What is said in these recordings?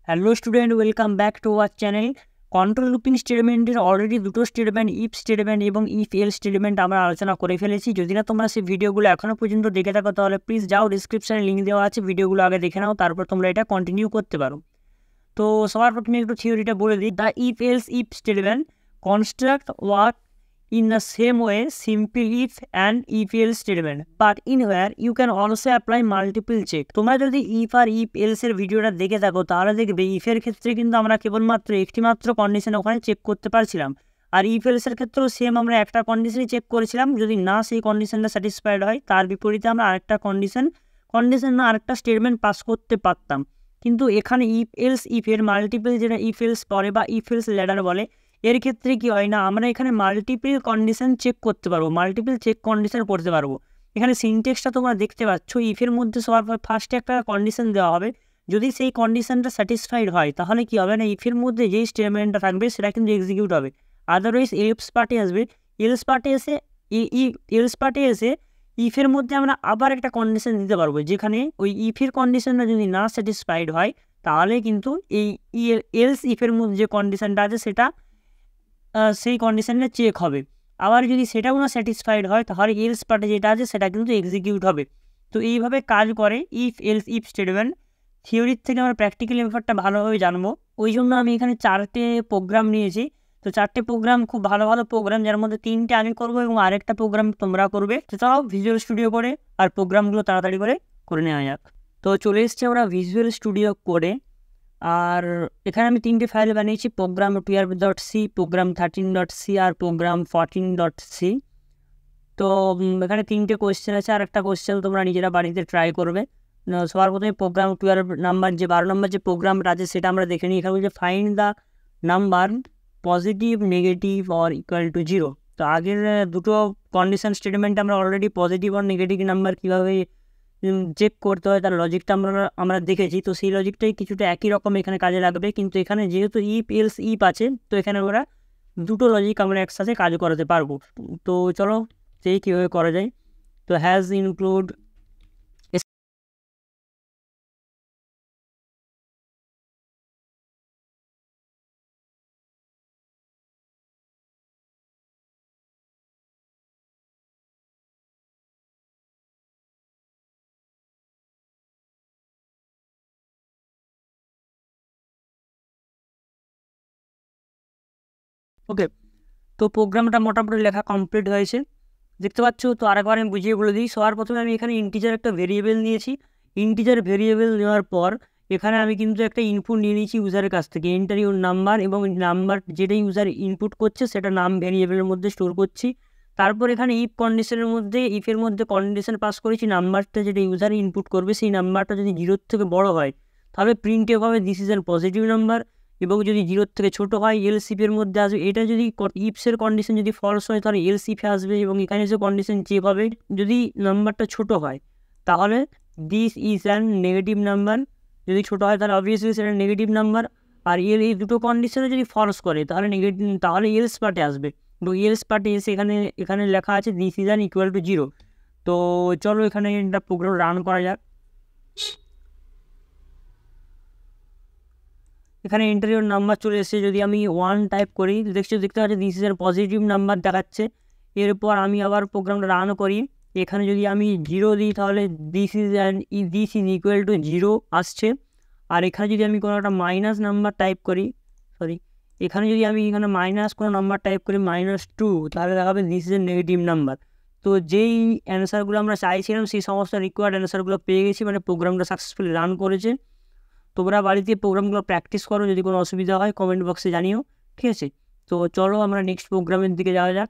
Hello student, welcome back to our channel. Control looping স্টেটমেন্টের already দুটো statement, if statement এবং if else statement আমরা আলোচনা করে ফেলেছি। যদি না তোমরা সেই ভিডিওগুলো এখনও পর্যন্ত দেখে থাকো তাহলে প্লিজ যাও, ডিসক্রিপশানে লিঙ্ক দেওয়া আছে, ভিডিওগুলো আগে দেখে নাও, তারপর তোমরা এটা কন্টিনিউ করতে পারো। তো সবার প্রথমে একটু থিওরিটা বলে দিই। The if else if statement construct work in the same way simple if and if else statement, but in where you can also apply multiple check. তোমরা যদি if আর if else এর ভিডিওটা দেখে থাকো তাহলে দেখবে if এর ক্ষেত্রে কিন্তু আমরা কেবলমাত্র একটি মাত্র কন্ডিশন ওখানে চেক করতে পারছিলাম, আর if else এর ক্ষেত্রেও সেম আমরা একটা কন্ডিশনই চেক করেছিলাম। যদি না সেই কন্ডিশনটা স্যাটিসফাইড হয় তার বিপরীতে আমরা আরেকটা কন্ডিশন না আরেকটা স্টেটমেন্ট পাস করতে পারতাম। কিন্তু এখানে if else if এর মাল্টিপল, যেটা if else পরে বা if else ল্যাডার বলে, এর ক্ষেত্রে কি হয় না, আমরা এখানে মাল্টিপল কন্ডিশন চেক করতে পারবো, মাল্টিপল চেক কন্ডিশন করতে পারবো। এখানে সিনটেক্সটা তোমরা দেখতে পাচ্ছ, ইফের মধ্যে সবার ফার্স্টে একটা কন্ডিশন দেওয়া হবে। যদি সেই কন্ডিশনটা স্যাটিসফাইড হয় তাহলে কি হবে না, ইফের মধ্যে যেই স্টেটমেন্টটা থাকবে সেটা কিন্তু এক্সিকিউট হবে। আদারওয়াইজ এলস পার্টে আসবে, এলস পার্টে এসে ইফের মধ্যে আমরা আবার একটা কন্ডিশন দিতে পারবো, যেখানে ওই ইফের কন্ডিশনটা যদি না স্যাটিসফাইড হয় তাহলে কিন্তু এই এলস ইফের মধ্যে যে কন্ডিশনটা আছে সেটা সেই কন্ডিশনটা চেক হবে। আবার যদি সেটাও না স্যাটিসফাইড হয় তাহলে এলস পার্টে যেটা আছে সেটা কিন্তু এক্সিকিউট হবে। তো এইভাবে কাজ করে ইফ এলস ইফ স্টেটমেন্ট। থিওরির থেকে আমরা প্র্যাকটিক্যাল ব্যাপারটা ভালোভাবে জানবো, ওই জন্য আমি এখানে 4টে প্রোগ্রাম নিয়েছি। তো 4টে প্রোগ্রাম খুব ভালো প্রোগ্রাম, যার মধ্যে 3টে আমি করবো এবং আরেকটা প্রোগ্রাম তোমরা করবে। তো তাও ভিজুয়াল স্টুডিও করে আর প্রোগ্রামগুলো তাড়াতাড়ি করে নেওয়া যাক। তো চলে এসছে আমরা ভিজুয়াল স্টুডিও করে, আর এখানে আমি 3টে ফাইল বানিয়েছি, প্রোগ্রাম 12.c, প্রোগ্রাম 13.c আর প্রোগ্রাম 14.c। তো এখানে 3টে কোয়েশ্চেন আছে, আর একটা কোয়েশ্চেন তোমরা নিজেরা বাড়িতে ট্রাই করবে। সবার প্রথমে প্রোগ্রাম 12 নাম্বার যে 12 নম্বর যে প্রোগ্রামটা আছে সেটা আমরা দেখে নিই। এখানে বলছে find the number positive, negative or equal to 0। তো আগের দুটো কন্ডিশন স্টেটমেন্টে আমরা অলরেডি পজিটিভ আর নেগেটিভ নাম্বার কীভাবে চেক করতে হয় তার লজিকটা আমরা দেখেছি। তো সেই লজিকটাই কিছুটা একই রকম এখানে কাজে লাগবে, কিন্তু এখানে যেহেতু ইফ এলস ইফ আছে তো এখানে ওরা দুটো লজিক আমরা একসাথে কাজ করাতে পারবো। তো চলো সেই কীভাবে করা যায়। তো হ্যাজ ইনক্লুড ওকে। তো প্রোগ্রামটা মোটামুটি লেখা কমপ্লিট হয়েছে, দেখতে পাচ্ছ। তো আরেকবার আমি বুঝিয়ে বলে দিই। সবার প্রথমে আমি এখানে ইন্টিজার একটা ভেরিয়েবল নিয়েছি। ইন্টিজার ভেরিয়েবল নেওয়ার পর এখানে আমি কিন্তু একটা ইনপুট নিয়ে নিয়েছি ইউজারের কাছ থেকে, এন্টার ইউর নাম্বার, এবং নাম্বার যেটা ইউজার ইনপুট করছে সেটা নাম ভেরিয়েবলের মধ্যে স্টোর করছি। তারপর এখানে ইফ কন্ডিশনের মধ্যে, ইফের মধ্যে কন্ডিশন পাস করেছি, নাম্বারটা যেটা ইউজার ইনপুট করবে সেই নাম্বারটা যদি 0 থেকে বড় হয় তাহলে প্রিন্ট হবে this is an positive number, এবং যদি 0 থেকে ছোটো হয় এলস ইফের মধ্যে আসবে। এটা যদি ইফসের কন্ডিশন যদি ফলস হয় তাহলে এলস ইফে আসবে, এবং এখানে যে কন্ডিশন চেক হবে যদি নাম্বারটা ছোটো হয় তাহলে this is an negative number, যদি ছোটো হয় তাহলে অবভিয়াসলি সেটা নেগেটিভ নাম্বার। আর এই দুটো কন্ডিশনে যদি ফলস করে তাহলে এলস পার্টে আসবে, এবং এলস পার্টে এসে এখানে লেখা আছে this is an equal to 0। তো চলো এখানে একটা প্রোগ্রাম রান করা যাক। এখানে ইন্টারভিউর নাম্বার চলে এসেছে, যদি আমি 1 টাইপ করি দেখতে পাচ্ছি দিস ইজ এর পজিটিভ নাম্বার দেখাচ্ছে। এরপর আমি আবার প্রোগ্রামটা রান করি, এখানে যদি আমি 0 দিই তাহলে দিস ইজ ইকুয়াল টু 0 আসছে। আর এখানে যদি আমি কোনো একটা মাইনাস নাম্বার টাইপ করি, এখানে যদি আমি মাইনাস কোনো নাম্বার টাইপ করি -2, তাহলে দেখাবে this is a negative number. তো যেই অ্যান্সারগুলো আমরা চাইছিলাম সেই সমস্ত রিকোয়ার্ড অ্যান্সারগুলো পেয়ে গেছি, মানে প্রোগ্রামটা সাকসেসফুলি রান করেছে। তোমরা বাড়িতে প্রোগ্রামগুলো প্র্যাকটিস করো, যদি কোনো অসুবিধা হয় কমেন্ট বক্সে জানিও, ঠিক আছে। তো চলো আমরা নেক্সট প্রোগ্রামের দিকে যাওয়া যাক।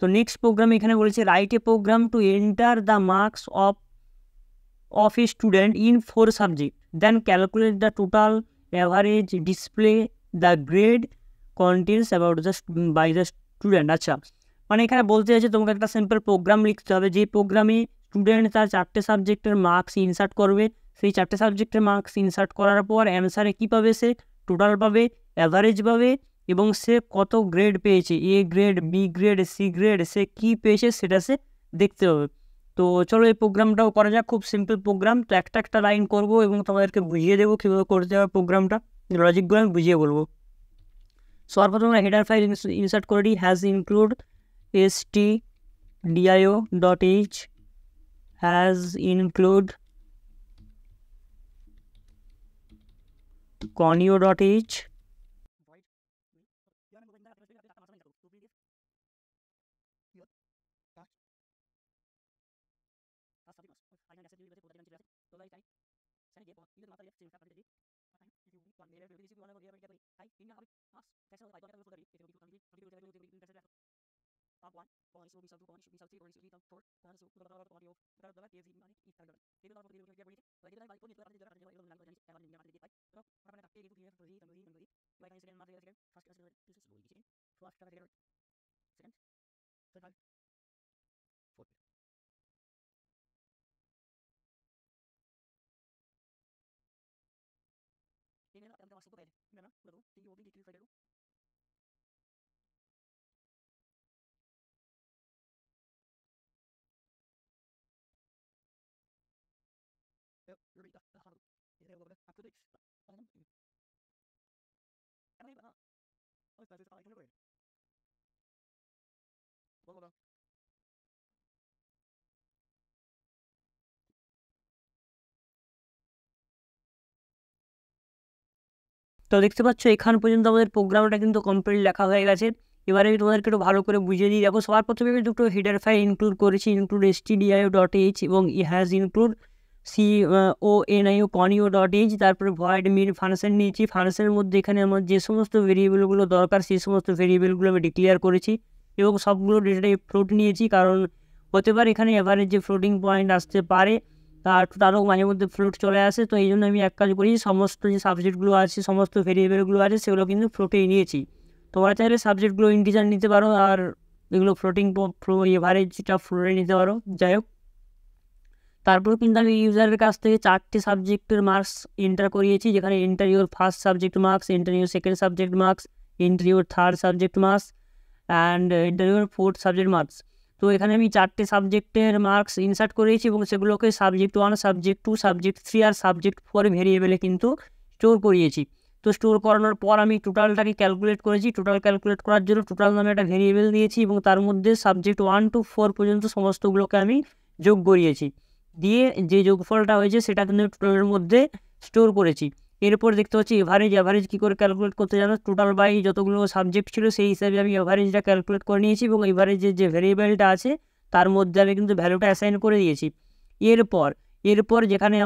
তো নেক্সট প্রোগ্রামে এখানে বলেছে write a program to enter the marks of a student in 4 subject, then calculate the total average, display the grade contents about by the student. আচ্ছা, মানে এখানে বলতে চাইছে তোমাকে একটা সিম্পল প্রোগ্রাম লিখতে হবে, যে প্রোগ্রামে স্টুডেন্ট তার 4টে সাবজেক্টের মার্কস ইনসার্ট করবে। সেই 4টে সাবজেক্টের মার্কস ইনসার্ট করার পর অ্যান্সারে কী পাবে, সে টোটাল পাবে, অ্যাভারেজ পাবে, এবং সে কত গ্রেড পেয়েছে, A grade, B grade, C grade, সে কী পেয়েছে সেটা সে দেখতে হবে। তো চলো এই প্রোগ্রামটাও করা যাক, খুব সিম্পল প্রোগ্রাম। তো একটা লাইন করবো এবং তোমাদেরকে বুঝিয়ে দেবো কীভাবে করতে হবে প্রোগ্রামটা। লজিকগুলো আমি বুঝিয়ে বলবো। সর্বপ্রথম আমরা হেডার ফাইল ইনসার্ট করে দিই, has include stdio.h, has include conio.h, তো দেখতে পাচ্ছ এখান পর্যন্ত আমাদের প্রোগ্রামটা কিন্তু কমপ্লিট লেখা হয়ে গেছে। এবারে আমি তোমাদেরকে একটু ভালো করে বুঝিয়ে দিই। দেখো সবার প্রথমে আমি দুটো হেডার ফাইল ইনক্লুড করেছি, ইনক্লুড stdio.h এবং হ্যাজ ইনক্লুড conio.h। তারপরে ভয়েড মিন ফাংশন নিয়েছি। ফাংশনের মধ্যে এখানে আমার যে সমস্ত ভেরিয়েবলগুলো দরকার সেই সমস্ত ভেরিয়েবলগুলো আমি ডিক্লেয়ার করেছি এবং সবগুলো ডেটা ফ্লোট নিয়েছি, কারণ হতে পারে এখানে এভারেজ যে ফ্লোটিং পয়েন্ট আসতে পারে তারও মাঝে মধ্যে ফ্লোট চলে আসে। তো এই জন্য আমি এক কাজ করি, সমস্ত যে সাবজেক্টগুলো আছে সমস্ত ভেরিয়েবলগুলো আছে সেগুলো কিন্তু ফ্লোটেই নিয়েছি। তোমরা চাইলে সাবজেক্টগুলো ইন্টিজার নিতে পারো আর এগুলো ফ্লোটিং এভারেজটা ফ্লোটে নিতে পারো। যাই হোক, তারপর কিন্তু আমি ইউজারের কাছ থেকে 4টে সাবজেক্টের মার্কস এন্টার করিয়েছি, যেখানে enter your first subject marks, enter your second subject marks, enter your third subject marks and enter your fourth subject marks. তো এখানে আমি 4টে সাবজেক্টের মার্কস ইনসার্ট করেছি এবং সেগুলোকে সাবজেক্ট 1, সাবজেক্ট 2, সাবজেক্ট 3 আর সাবজেক্ট 4 ভেরিয়েবলে কিন্তু স্টোর করিয়েছি। তো স্টোর করানোর পর আমি টোটালটাকে ক্যালকুলেট করেছি। টোটাল ক্যালকুলেট করার জন্য টোটাল নামে একটা ভেরিয়েবল দিয়েছি এবং তার মধ্যে সাবজেক্ট 1 to 4 পর্যন্ত সমস্তগুলোকে আমি যোগ করিয়েছি, দিয়ে যে যোগফলটা হয়েছে সেটা কিন্তু টোটালের মধ্যে স্টোর করেছি। এরপর দেখতে পাচ্ছি এভারেজ কী করে ক্যালকুলেট করতে জানো, টোটাল বাই যতগুলো সাবজেক্ট ছিল সেই হিসাবে আমি এভারেজটা ক্যালকুলেট করে নিয়েছি এবং এভারেজের যে ভেরিয়েবলটা আছে তার মধ্যে আমি কিন্তু ভ্যালুটা অ্যাসাইন করে দিয়েছি। এরপর যেখানে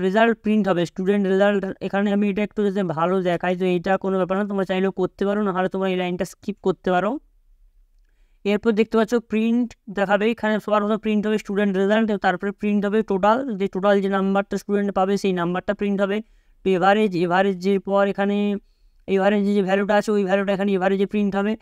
রেজাল্ট প্রিন্ট হবে, স্টুডেন্ট রেজাল্ট, এখানে আমি এটা একটু যাতে ভালো দেখাই, তো এইটা কোনো ব্যাপার না, তোমরা চাইলেও করতে পারো, নাহলে তোমরা এই লাইনটা স্কিপ করতে পারো। এরপর দেখতে পাচ্ছ প্রিন্ট দেখাবে, এখানে সবার মতো প্রিন্ট হবে স্টুডেন্ট রেজাল্ট, তারপরে প্রিন্ট হবে টোটাল যে নাম্বারটা স্টুডেন্ট পাবে সেই নাম্বারটা প্রিন্ট হবে। তো এভারেজের পর এখানে এভারেজে যে ভ্যালুটা আছে ওই ভ্যালুটা এখানে এভারেজে প্রিন্ট হবে।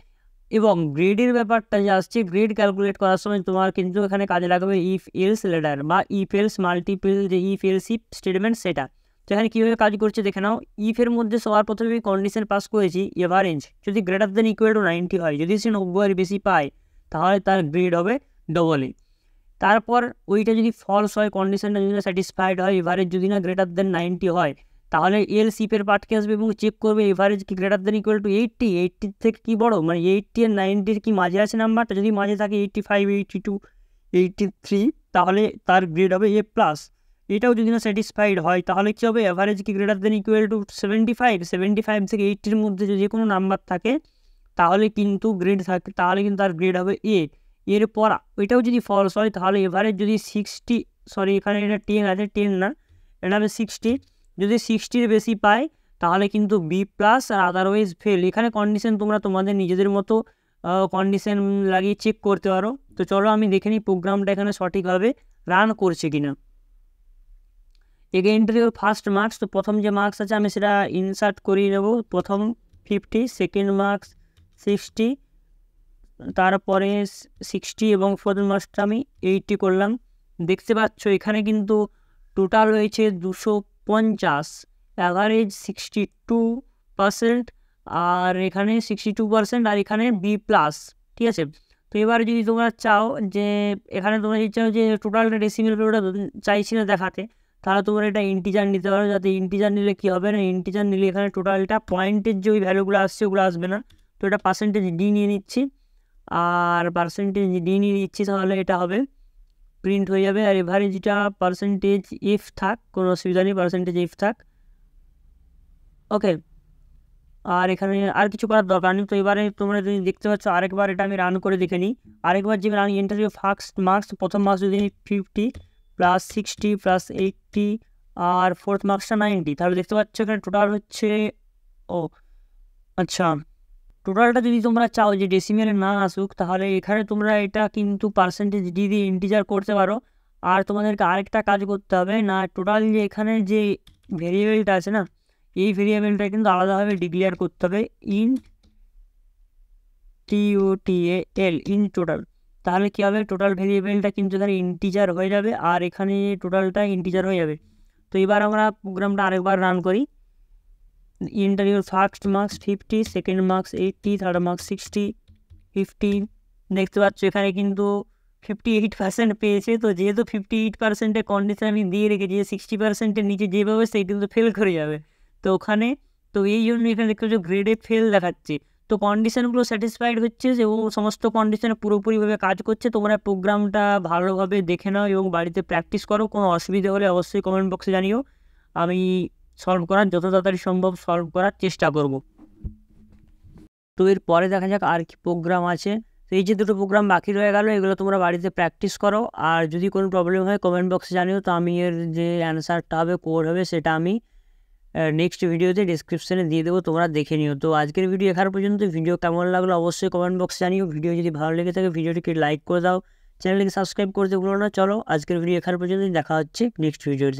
এবং গ্রেডের ব্যাপারটা যে আসছে, গ্রেড ক্যালকুলেট করার সময় তোমার কিন্তু এখানে কাজে লাগবে ইফ এলস লেটার বা ইফ এলস মাল্টিপল যে ইফ এলস ইফ স্টেটমেন্ট সেটা। তো এখানে কীভাবে কাজ করছে দেখে নাও। ইফের মধ্যে সবার প্রথমে আমি কন্ডিশন পাস করেছি এভারেজ যদি গ্রেটার দেন ইকুয়াল টু 90 হয়, যদি সে 90 বেশি পায় তাহলে তার গ্রেড হবে ডবল এ। তারপর ওইটা যদি ফলস হয়, কন্ডিশনটা যদি স্যাটিসফাইড হয়, এভারেজ যদি না গ্রেটার দেন 90 হয়, তাহলে এলস ইফের পার্টকে আসবে এবং চেক করবে এভারেজ কি গ্রেটার দেন ইকুয়াল টু 80 থেকে কি বড়, মানে 80 আর 90 কি মাঝে আছে নাম্বারটা, যদি মাঝে থাকে 85, 82, 83 তাহলে তার গ্রেড হবে এ প্লাস। এটাও যদি না স্যাটিসফাইড হয় তাহলে কী হবে, এভারেজ কি গ্রেটার দেন ইকুয়াল টু 75 থেকে 80-র মধ্যে যে কোনো নাম্বার থাকে তাহলে কিন্তু গ্রেড থাকে, তাহলে কিন্তু তার গ্রেড হবে এ। এরপর ওইটাও যদি ফলস হয় তাহলে এভারেজ যদি 60, এখানে এটা 10 আছে, 10 না এটা হবে 60, যদি 60-র বেশি পায় তাহলে কিন্তু বি প্লাস আর আদারওয়াইজ ফেল। এখানে কন্ডিশন তোমরা তোমাদের নিজেদের মতো কন্ডিশন লাগিয়ে চেক করতে পারো। তো চলো আমি দেখে নিই প্রোগ্রামটা এখানে সঠিকভাবে রান করছে কিনা। এগেইন ফার্স্ট মার্কস, তো প্রথম যে মার্কস আছে আমি সেটা ইনসার্ট করিয়ে নেবো। প্রথম 50, সেকেন্ড মার্কস 60, তারপরে 60 এবং ফোর্থ মার্কসটা আমি 80 করলাম। দেখতে পাচ্ছ এখানে কিন্তু টোটাল হয়েছে 250, অ্যাভারেজ 62% আর এখানে 62% আর এখানে বি প্লাস, ঠিক আছে। তো এবার যদি তোমরা চাও যে এখানে তোমরা যদি চাও যে টোটালটা ডেসিমেল ভ্যালুটা চাইছি না দেখাতে, তাহলে তোমরা এটা ইন্টিজার নিতে পারো। যাতে ইন্টিজার নিলে কী হবে না, ইন্টিজার নিলে এখানে টোটালটা পয়েন্টের যে ওই ভ্যালুগুলো আসছে ওগুলো আসবে না। তো এটা পার্সেন্টেজ ডি নিয়ে নিচ্ছি, আর পার্সেন্টেজ ডি নিয়ে নিচ্ছি, তাহলে এটা হবে প্রিন্ট হয়ে যাবে। আর এভারেজটা পার্সেন্টেজ ইফ থাক, কোনো অসুবিধা নেই, পার্সেন্টেজ ইফ থাক। ওকে, আর এখানে আর কিছু করার দরকার নেই। তো এবারে তোমরা যদি দেখতে পাচ্ছ আরেকবার এটা আমি রান করে দেখে নিই। আরেকবার যে আমি ইন্টারভিউ ফার্স্ট মার্কস, প্রথম মার্কস যদি 50 + 60 + 80 আর ফোর্থ মার্কসটা 90, তাহলে দেখতে পাচ্ছ এখানে টোটাল হচ্ছে, ও আচ্ছা, টোটালটা যদি তোমরা চাও যে ডেসিমেলে না আসুক, তাহলে এখানে তোমরা এটা কিন্তু পার্সেন্টেজ ডি দিয়ে ইন্টিজার করতে পারো। আর তোমাদেরকে আরেকটা কাজ করতে হবে না, টোটাল যে এখানে যে ভেরিয়েবলটা আছে না, এই ভেরিয়েবলটা কিন্তু আলাদাভাবে ডিক্লেয়ার করতে হবে, ইন TOTAL, ইন টোটাল। তাহলে কী হবে, টোটাল ভেরিয়েবলটা কিন্তু এখানে ইন্টিজার হয়ে যাবে, আর এখানে টোটালটা ইন্টিজার হয়ে যাবে। তো এবার আমরা প্রোগ্রামটা আরেকবার রান করি। Interview first marks 50, second marks 80, third marks 60, 50। দেখতে পাচ্ছ এখানে কিন্তু 58% পেয়েছে। তো যেহেতু 58%-এর কন্ডিশন আমি দিয়ে রেখেছি, 60%-এর নিচে যেভাবে সেই কিন্তু ফেল করে যাবে। তো ওখানে, তো এই জন্য এখানে দেখতে পাচ্ছ গ্রেডে ফেল দেখাচ্ছে। তো কন্ডিশনগুলো স্যাটিসফাইড হচ্ছে এবং সমস্ত কন্ডিশনে পুরোপুরিভাবে কাজ করছে। তোমরা প্রোগ্রামটা ভালোভাবে দেখে নাও এবং বাড়িতে প্র্যাকটিস করো। কোনো অসুবিধা হলে অবশ্যই কমেন্ট বক্সে জানিও, আমি সলভ করার যত তাড়াতাড়ি সম্ভব সলভ করার চেষ্টা করব। তো এর পরে দেখা যাক আর কি প্রোগ্রাম আছে। তো এই যে দুটো প্রোগ্রাম বাকি রয়ে গেল, এগুলো তোমরা বাড়িতে প্র্যাকটিস করো। আর যদি কোনো প্রবলেম হয় কমেন্ট বক্সে জানিও, তো আমি এর যে অ্যান্সারটা হবে, কোড হবে, সেটা আমি নেক্সট ভিডিওতে ডিসক্রিপশানে দিয়ে দেবো, তোমরা দেখে নিও। তো আজকের ভিডিও এখানে পর্যন্ত। ভিডিও কেমন লাগলো অবশ্যই কমেন্ট বক্সে জানিও। ভিডিও যদি ভালো লেগে থাকে ভিডিওটিকে লাইক করে দাও, চ্যানেলটিকে সাবস্ক্রাইব করতে ভুলো না। চলো আজকের ভিডিও এখানে পর্যন্ত, দেখা হচ্ছে নেক্সট ভিডিওতে।